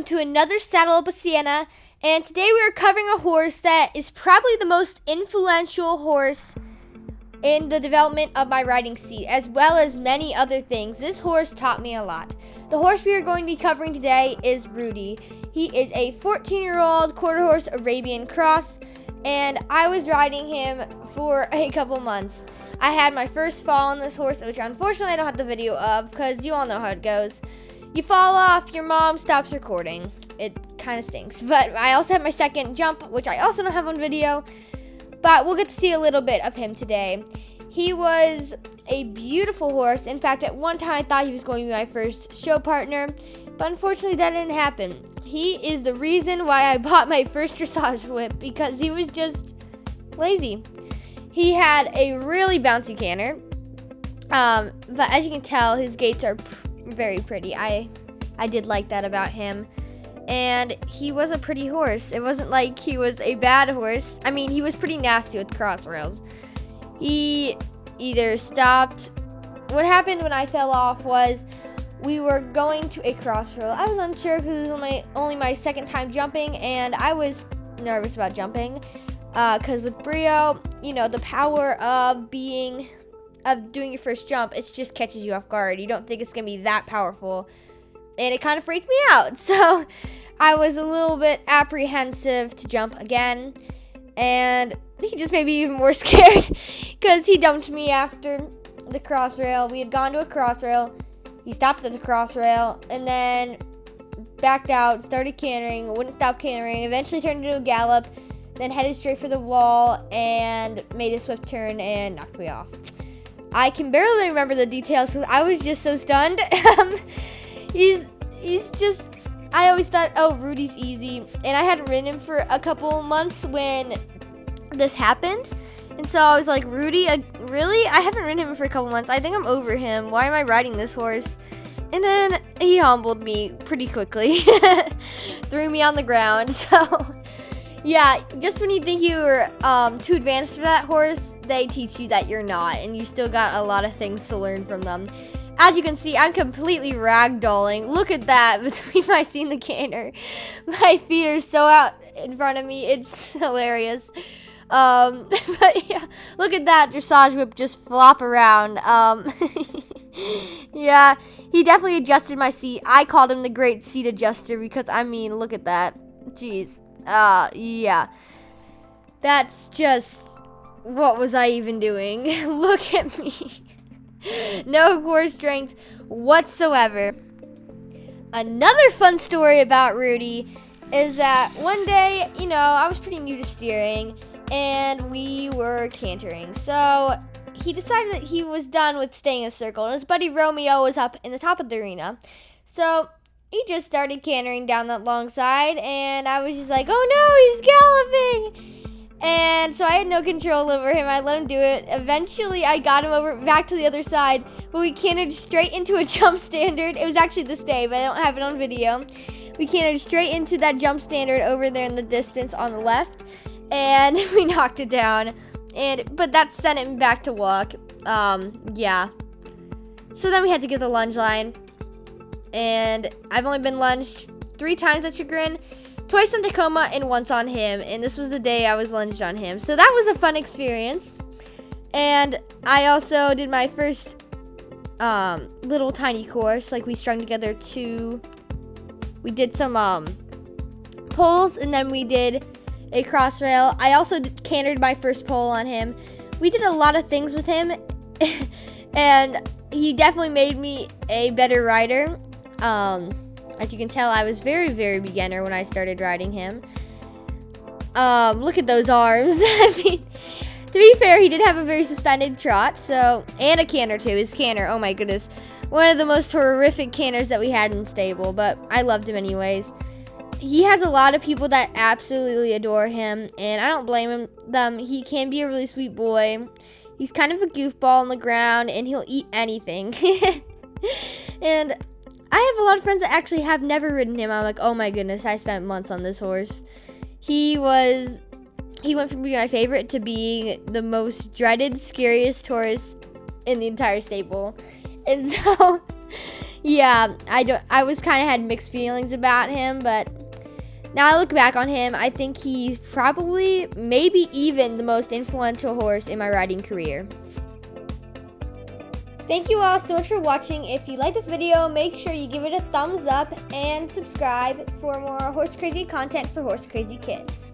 to another Saddle Up with Sienna, and today we are covering a horse that is probably the most influential horse in the development of my riding seat, as well as many other things. This horse taught me a lot. The horse we are going to be covering today is Rudy. He is a 14-year-old quarter horse Arabian cross, and I was riding him for a couple months. I had my first fall on this horse, which unfortunately I don't have the video of because you all know how it goes. You fall off, your mom stops recording. It kind of stinks. But I also had my second jump, which I also don't have on video. But we'll get to see a little bit of him today. He was a beautiful horse. In fact, at one time I thought he was going to be my first show partner. But unfortunately that didn't happen. He is the reason why I bought my first dressage whip, because he was just lazy. He had a really bouncy canter. But as you can tell, his gaits are very pretty. I did like that about him. And he was a pretty horse. It wasn't like he was a bad horse. I mean, he was pretty nasty with cross rails. He either stopped. What happened when I fell off was we were going to a cross rail. I was unsure because it was only my second time jumping, and I was nervous about jumping. Because with Brio, you know, the power of doing your first jump, it just catches you off guard. You don't think it's going to be that powerful. And it kind of freaked me out. So I was a little bit apprehensive to jump again. And he just made me even more scared because he dumped me after the cross rail. We had gone to a cross rail. He stopped at the cross rail and then backed out, started cantering, wouldn't stop cantering, eventually turned into a gallop, then headed straight for the wall and made a swift turn and knocked me off. I can barely remember the details because I was just so stunned. He's just, I always thought, oh, Rudy's easy. And I hadn't ridden him for a couple months when this happened. And so I was like, Rudy, really? I haven't ridden him for a couple months. I think I'm over him. Why am I riding this horse? And then he humbled me pretty quickly. Threw me on the ground. So yeah, just when you think you're too advanced for that horse, they teach you that you're not, and you still got a lot of things to learn from them. As you can see, I'm completely ragdolling. Look at that between my seat and the canter. My feet are so out in front of me. It's hilarious. But yeah, look at that dressage whip just flop around. Yeah, he definitely adjusted my seat. I called him the great seat adjuster because, I mean, look at that. Jeez. Yeah. That's just, what was I even doing? Look at me. No core strength whatsoever. Another fun story about Rudy is that one day, you know, I was pretty new to steering and we were cantering. So he decided that he was done with staying in a circle, and his buddy Romeo was up in the top of the arena. So he just started cantering down that long side, and I was just like, oh no, he's galloping! And so I had no control over him. I let him do it. Eventually, I got him over back to the other side, but we cantered straight into a jump standard. It was actually this day, but I don't have it on video. We cantered straight into that jump standard over there in the distance on the left, and we knocked it down. But that sent him back to walk. Yeah. So then we had to get the lunge line. And I've only been lunged 3 times at Chagrin, twice on Tacoma and once on him, and this was the day I was lunged on him. So that was a fun experience. And I also did my first little tiny course. Like, we strung together we did some poles, and then we did a cross rail. I also cantered my first pole on him. We did a lot of things with him, and he definitely made me a better rider. As you can tell, I was very, very beginner when I started riding him. Look at those arms. I mean, to be fair, he did have a very suspended trot, and a canter too. His canter, oh my goodness. One of the most horrific canters that we had in the stable, but I loved him anyways. He has a lot of people that absolutely adore him, and I don't blame them. He can be a really sweet boy. He's kind of a goofball on the ground, and he'll eat anything. And I have a lot of friends that actually have never ridden him. I'm like, oh my goodness, I spent months on this horse. He went from being my favorite to being the most dreaded, scariest horse in the entire stable. And so Yeah, I was kind of had mixed feelings about him, but now I look back on him, I think he's probably, maybe even the most influential horse in my riding career. Thank you all so much for watching. If you like this video, make sure you give it a thumbs up and subscribe for more horse crazy content for horse crazy kids.